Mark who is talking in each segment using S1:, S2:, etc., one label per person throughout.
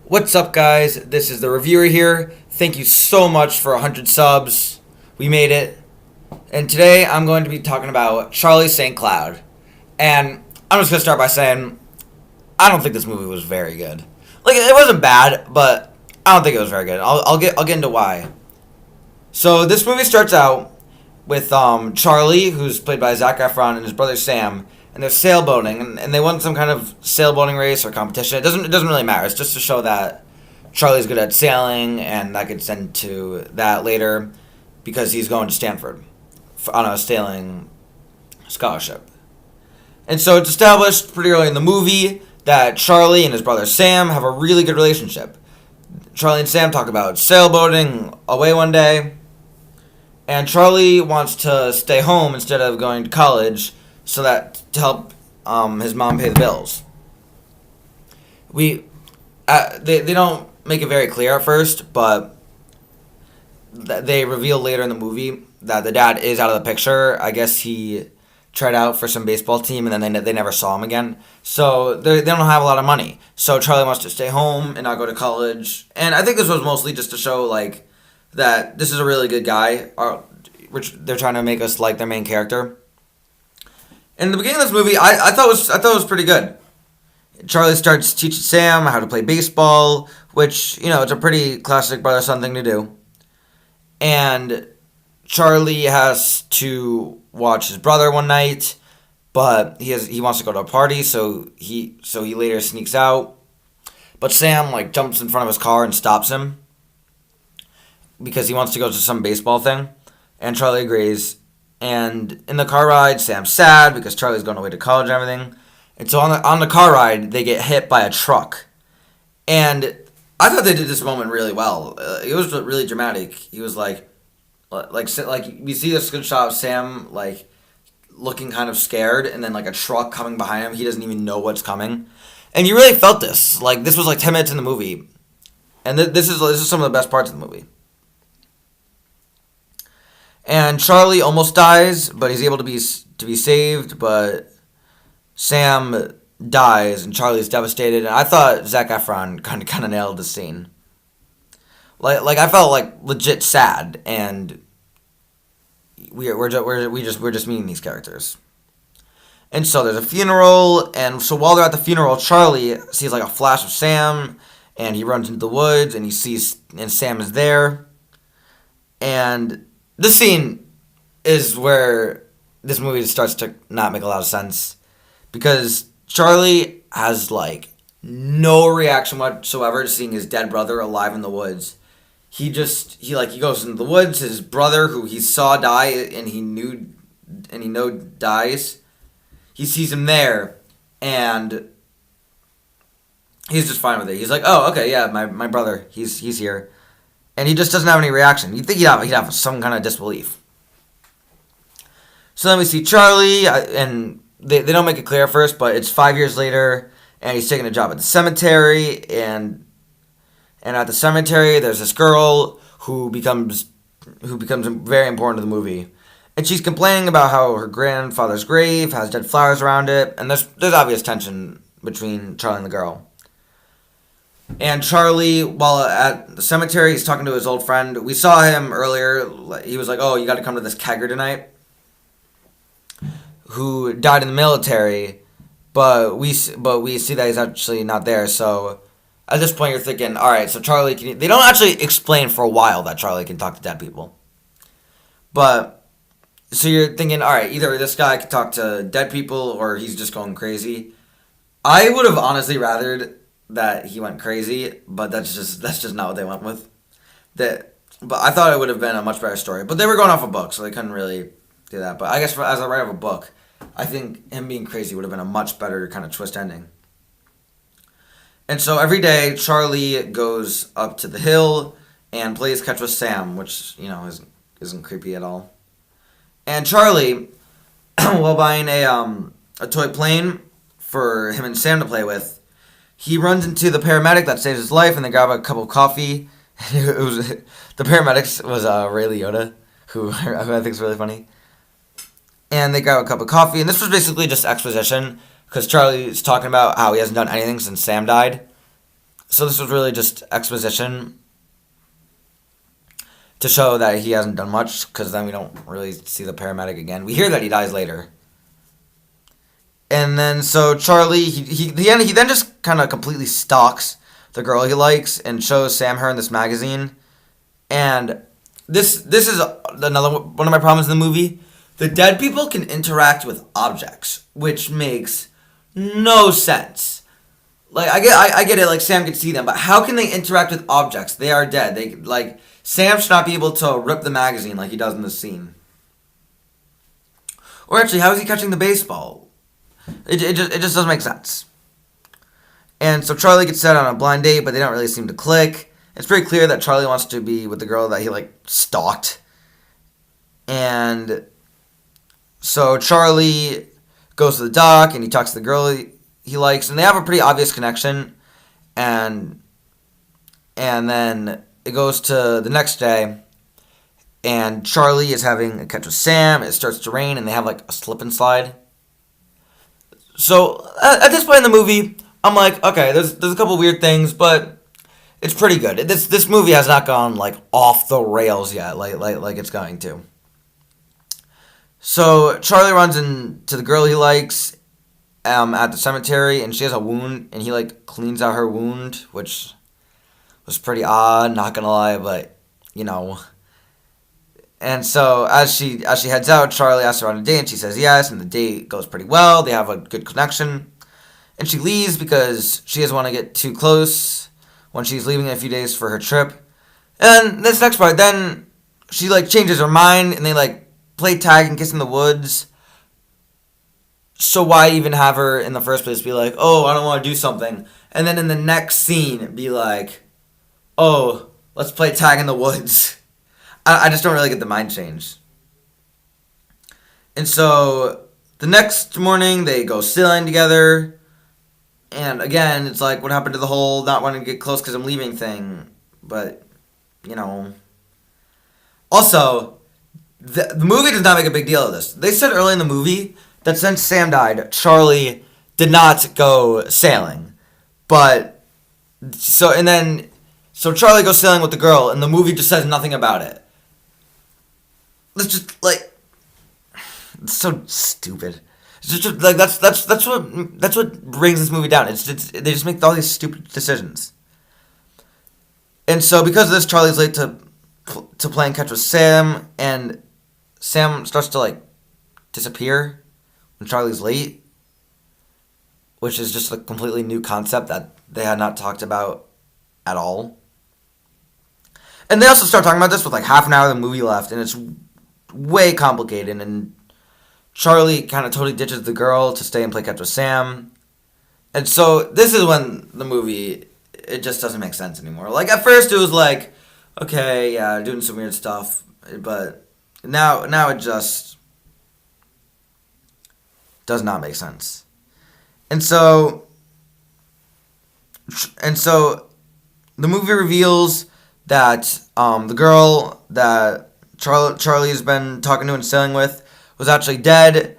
S1: What's up, guys? This is the reviewer here. Thank you so much for 100 subs. We made it. And today I'm going to be talking about Charlie St. Cloud. And I'm just going to start by saying I don't think this movie was very good. Like, it wasn't bad, but I don't think it was very good. I'll get into why. So this movie starts out with Charlie, who's played by Zac Efron, and his brother Sam, and they're sailboating, and they won some kind of sailboating race or competition. It doesn't really matter. It's just to show that Charlie's good at sailing, and that gets into that later because he's going to Stanford on a sailing scholarship. And so it's established pretty early in the movie that Charlie and his brother Sam have a really good relationship. Charlie and Sam talk about sailboating away one day, and Charlie wants to stay home instead of going to college so that to help his mom pay the bills. They don't make it very clear at first, but they reveal later in the movie that the dad is out of the picture. I guess he tried out for some baseball team, and then they never saw him again. So they don't have a lot of money. So Charlie wants to stay home and not go to college. And I think this was mostly just to show that this is a really good guy, which they're trying to make us like their main character. In the beginning of this movie, I thought it was pretty good. Charlie starts teaching Sam how to play baseball, which, it's a pretty classic brother-son thing to do. And Charlie has to watch his brother one night, but he wants to go to a party, so he later sneaks out. But Sam jumps in front of his car and stops him because he wants to go to some baseball thing, and Charlie agrees. And in the car ride, Sam's sad because Charlie's going away to college and everything. And so on the car ride, they get hit by a truck. And I thought they did this moment really well. It was really dramatic. He was like we see this good shot of Sam looking kind of scared, and then a truck coming behind him. He doesn't even know what's coming, and you really felt this. This was 10 minutes in the movie, and this is some of the best parts of the movie. And Charlie almost dies, but he's able to be saved. But Sam dies, and Charlie's devastated. And I thought Zac Efron kind of nailed the scene. I felt legit sad, and we're just meeting these characters. And so there's a funeral, and so while they're at the funeral, Charlie sees a flash of Sam, and he runs into the woods, and and Sam is there. And this scene is where this movie starts to not make a lot of sense, because Charlie has no reaction whatsoever to seeing his dead brother alive in the woods. He goes into the woods. His brother, who he saw die and he know dies, he sees him there, and he's just fine with it. He's like, oh, okay, yeah, my brother, he's here. And he just doesn't have any reaction. You'd think he'd have some kind of disbelief. So then we see Charlie, and they don't make it clear at first, but it's 5 years later, and he's taking a job at the cemetery, and at the cemetery there's this girl who becomes very important to the movie. And she's complaining about how her grandfather's grave has dead flowers around it, and there's obvious tension between Charlie and the girl. And Charlie, while at the cemetery, he's talking to his old friend. We saw him earlier. He was like, oh, you got to come to this kegger tonight, who died in the military, but we see that he's actually not there. So at this point, you're thinking, all right, so Charlie they don't actually explain for a while that Charlie can talk to dead people. But, so you're thinking, all right, either this guy can talk to dead people or he's just going crazy. I would have honestly rathered that he went crazy, but that's just not what they went with. But I thought it would have been a much better story. But they were going off a book, so they couldn't really do that. But I guess as a writer of a book, I think him being crazy would have been a much better kind of twist ending. And so every day, Charlie goes up to the hill and plays catch with Sam, which, isn't creepy at all. And Charlie, while buying a toy plane for him and Sam to play with, he runs into the paramedic that saves his life, and they grab a cup of coffee. The paramedic was Ray Liotta, who I think is really funny. And they grab a cup of coffee, and this was basically just exposition, because Charlie's talking about how he hasn't done anything since Sam died. So this was really just exposition to show that he hasn't done much, because then we don't really see the paramedic again. We hear that he dies later. And then so Charlie, he then just kind of completely stalks the girl he likes and shows Sam her in this magazine. And this is another one of my problems in the movie. The dead people can interact with objects, which makes no sense. Like I get it, like Sam can see them, but how can they interact with objects? They are dead. They like Sam should not be able to rip the magazine like he does in this scene. Or actually, how is he catching the baseball? It just doesn't make sense. And so Charlie gets set on a blind date, but they don't really seem to click. It's pretty clear that Charlie wants to be with the girl that he like stalked. And so Charlie goes to the dock and he talks to the girl he likes, and they have a pretty obvious connection. And then it goes to the next day, and Charlie is having a catch with Sam. It starts to rain, and they have like a slip and slide. So at this point in the movie, I'm like, okay, there's a couple weird things, but it's pretty good. This movie has not gone like off the rails yet, like it's going to. So Charlie runs into the girl he likes at the cemetery, and she has a wound, and he like cleans out her wound, which was pretty odd, not gonna lie, but you know. And so as she heads out, Charlie asks her on a date, and she says yes, and the date goes pretty well. They have a good connection, and she leaves because she doesn't want to get too close when she's leaving in a few days for her trip. And this next part, then she like changes her mind, and they like play tag and kiss in the woods. So why even have her in the first place be like, oh, I don't want to do something, and then in the next scene be like, oh, let's play tag in the woods. I just don't really get the mind change. And so the next morning they go sailing together. And again, it's like, what happened to the whole not wanting to get close because I'm leaving thing? But, you know. Also, the movie does not make a big deal of this. They said early in the movie that since Sam died, Charlie did not go sailing. But, so Charlie goes sailing with the girl, and the movie just says nothing about it. It's just like, it's so stupid. It's just like that's what brings this movie down. They just make all these stupid decisions. And so because of this, Charlie's late to playing catch with Sam, and Sam starts to like disappear when Charlie's late, which is just a completely new concept that they had not talked about at all. And they also start talking about this with like half an hour of the movie left, and it's way complicated, and Charlie kind of totally ditches the girl to stay and play catch with Sam. And so this is when the movie, it just doesn't make sense anymore. Like at first it was like, okay, yeah, doing some weird stuff, but now it just does not make sense. And so the movie reveals that the girl that Charlie's been talking to and sailing with was actually dead.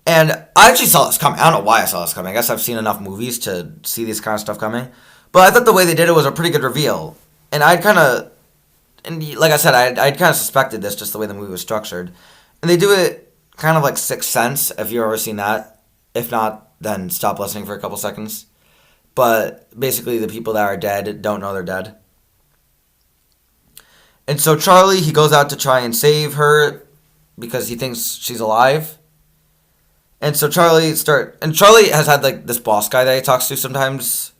S1: And I actually saw this coming. I don't know why I saw this coming. I guess I've seen enough movies to see this kind of stuff coming. But I thought the way they did it was a pretty good reveal. And like I said, I'd kind of suspected this just the way the movie was structured. And they do it kind of like Sixth Sense, if you've ever seen that. If not, then stop listening for a couple seconds. But basically the people that are dead don't know they're dead. And so Charlie, he goes out to try and save her because he thinks she's alive. And so Charlie has had like this boss guy that he talks to sometimes,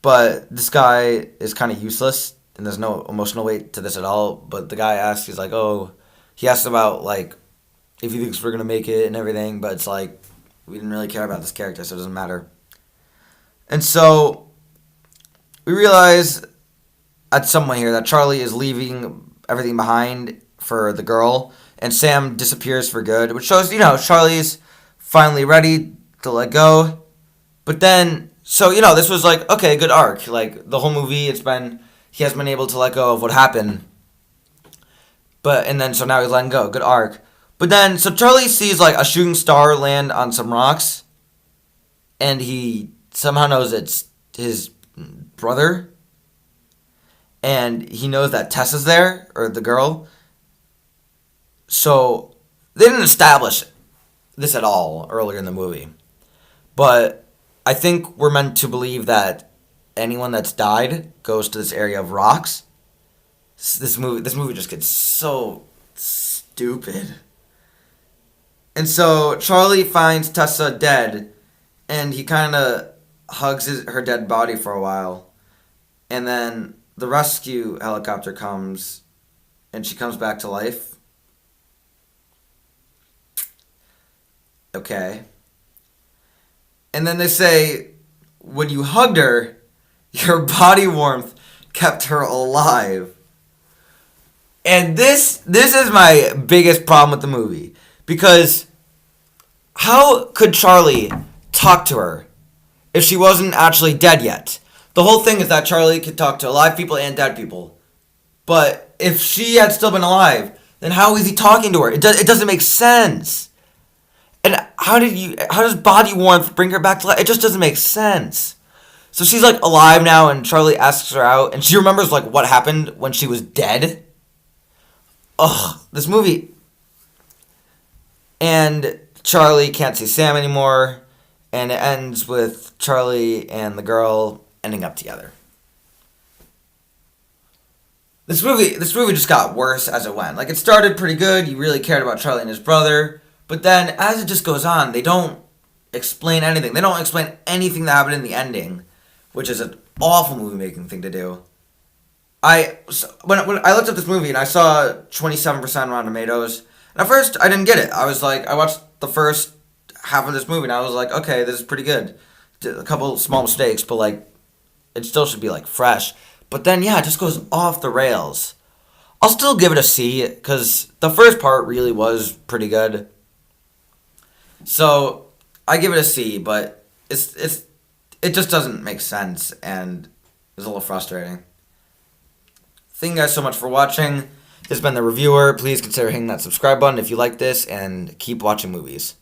S1: but this guy is kind of useless and there's no emotional weight to this at all. But the guy asks, he's like, he asks about like if he thinks we're gonna make it and everything, but it's like we didn't really care about this character, so it doesn't matter. And so we realize at some point here that Charlie is leaving everything behind for the girl, and Sam disappears for good, which shows, Charlie's finally ready to let go. But then, so, this was like, okay, good arc. Like, the whole movie, he has been able to let go of what happened. So now he's letting go. Good arc. But then, so Charlie sees, like, a shooting star land on some rocks, and he somehow knows it's his brother, and he knows that Tessa's there, or the girl. So they didn't establish this at all earlier in the movie. But I think we're meant to believe that anyone that's died goes to this area of rocks. This movie just gets so stupid. And so Charlie finds Tessa dead, and he kind of hugs her dead body for a while. And then the rescue helicopter comes, and she comes back to life. Okay. And then they say, when you hugged her, your body warmth kept her alive. And this is my biggest problem with the movie. Because how could Charlie talk to her if she wasn't actually dead yet? The whole thing is that Charlie could talk to alive people and dead people. But if she had still been alive, then how is he talking to her? It doesn't make sense. And how does body warmth bring her back to life? It just doesn't make sense. So she's like alive now, and Charlie asks her out, and she remembers like what happened when she was dead. Ugh, this movie. And Charlie can't see Sam anymore, and it ends with Charlie and the girl ending up together. This movie just got worse as it went. Like, it started pretty good. You really cared about Charlie and his brother. But then, as it just goes on, they don't explain anything. They don't explain anything that happened in the ending, which is an awful movie-making thing to do. When I looked up this movie and I saw 27% Rotten Tomatoes, and at first I didn't get it. I watched the first half of this movie and I was like, okay, this is pretty good. Did a couple small mistakes, but like, it still should be like fresh. But then, yeah, it just goes off the rails. I'll still give it a C, because the first part really was pretty good. So, I give it a C, but it just doesn't make sense, and it's a little frustrating. Thank you guys so much for watching. This has been The Reviewer. Please consider hitting that subscribe button if you like this, and keep watching movies.